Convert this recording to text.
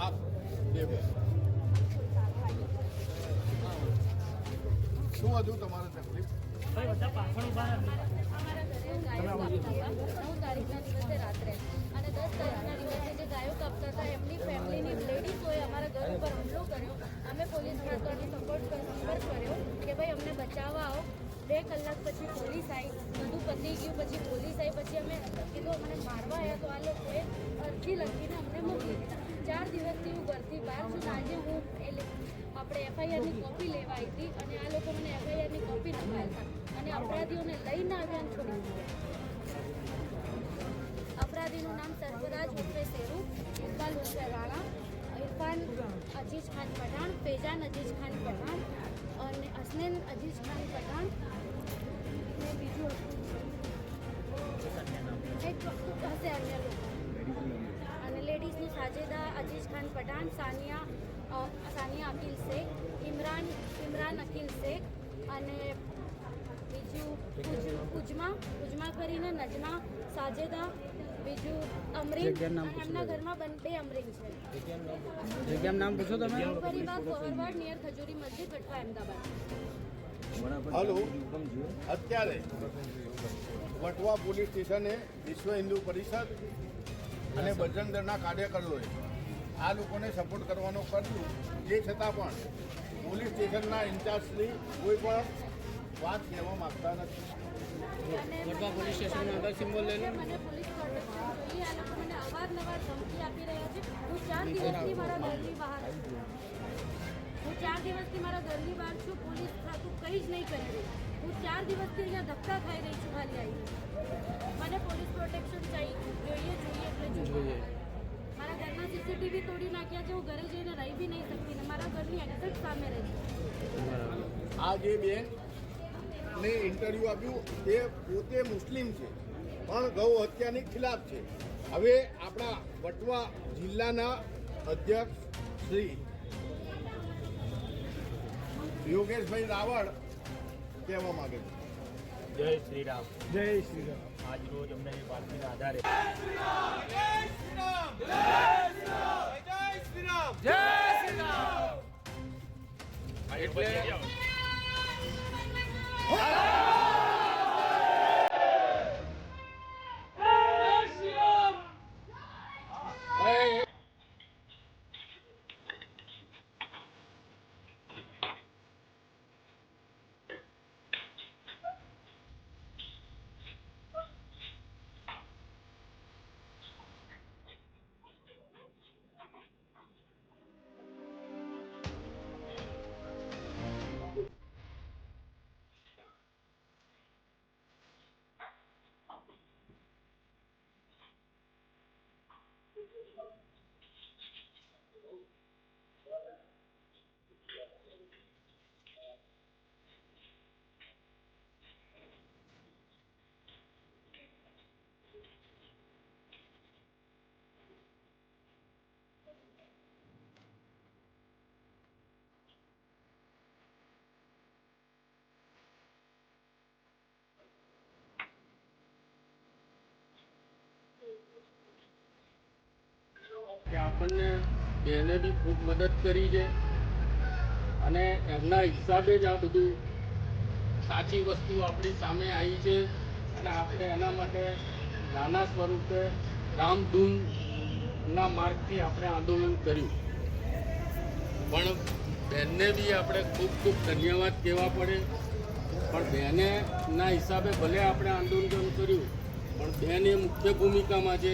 આપ દેવો શું હતું તમારે તકલીફ? અમારા ઘરે ગાયો કાપતા હતા 9 તારીખના દિવસે રાત્રે અને 10 તારીખના દિવસે જે ગાયો કાપતા હતા એમની ફેમિલીની લેડીઝોએ અમારા ઘર ઉપર હુમલો કર્યો. અમે પોલીસ ખાતાની સંપર્ક કર્યો કે ભાઈ અમને બચાવવા આવો. 2 કલાક પછી પોલીસ આવી, બધું પતી ગયું. પછી પોલીસ આવી, પછી અમે કીધું અમને મારવા આવ્યા તો આ લોકોએ અરજી લખીને અમને મોકલી દીધા. 4 દિવસથી હું ઘરથી બહાર છું. આજે હું આપણે એફઆઈઆરની કોપી લેવા આવી હતી અને આ લોકો મને એફઆઈઆરની કોપી નખાલતા અને અપરાધીઓને લઈને આવ્યા અને છોડી દીધા. અપરાધીનું નામ સરફરાજ ઉર્ફે શેરુ, ઇકબાલ ઉર્ફે રાણા, ઇરફાન અજીઝ ખાન પઠાણ, ફેજાન અજીઝ ખાન પઠાણ અને હસનૈન અજીઝ ખાન પઠાણ ને બીજું એક હશે અન્ય લોકો અને લેડીઝનું સાજેદા અજીઝ ખાન પઠાણ, સાનિયા અકીલ શેખ, ઇમરાન અકીલ શેખ અને બીજું ઉજમા કરીને નજમા સાજેદા, બીજું અમરીન. એમના ઘરમાં 2 અમરીન છે. જગ્યાનું નામ પૂછો તમે. પરિવાર ફોરવર્ડ નિયર ખજૂરી મસ્જિદ કટવા અમદાવાદ. હલો, અત્યારે વટવા પોલીસ સ્ટેશને વિશ્વ હિન્દુ પરિષદ અને બજરંગ દળના કાર્યકરોએ આ લોકોને સપોર્ટ કરવાનો કર્યું. તે છતાં પણ પોલીસ સ્ટેશનના ઇન્ચાર્જશ્રી કોઈ પણ વાત કહેવા માગતા નથી. વટવા પોલીસ સ્ટેશનનો આગળ સિમ્બોલ લઈ લો. મને પોલીસ પ્રોટેક્શન જોઈએ. આ લોકો મને અવારનવાર ધમકી આપી રહ્યા છે. હું 4 દિવસથી મારા ઘરની બહાર છું. પોલીસ ખાતું કંઈ જ નહીં કરી રહી. હું 4 દિવસથી અહીંયા ધક્કા ખાઈ રહી છું ખાલી આવીને. મને પોલીસ પ્રોટેક્શન જોઈએ એટલે જોઈએ. મારા ઘરના સીસીટીવી તોડી નાખ્યા છે. હું ઘરે જઈને રહી બી નહીં શકતી ને મારા ઘરની એક્ઝેક્ટ સામે રહી છું. આ જે બેન ને ઇન્ટરવ્યૂ આપ્યું તે પોતે મુસ્લિમ છે પણ ગૌ હત્યાની ખિલાફ છે. હવે આપણા વટવા જિલ્લાના અધ્યક્ષ શ્રી યોગેશભાઈ રાવળ કહેવા માંગે છે. જય શ્રી રામ. જય શ્રી રામ. આજ રોજ અમને એ બાતમીના આધારે એટલે કે આપણને બેને બી ખૂબ મદદ કરી છે અને એમના હિસાબે જ આ બધું સાચી વસ્તુ આપણી સામે આવી છે અને આપણે એના માટે નાના સ્વરૂપે રામધૂનના માર્ગથી આપણે આંદોલન કર્યું. પણ બેનને બી આપણે ખૂબ ખૂબ ધન્યવાદ કહેવા પડે. પણ બેનેના હિસાબે ભલે આપણે આંદોલન કર્યું પણ બેન એ મુખ્ય ભૂમિકામાં છે.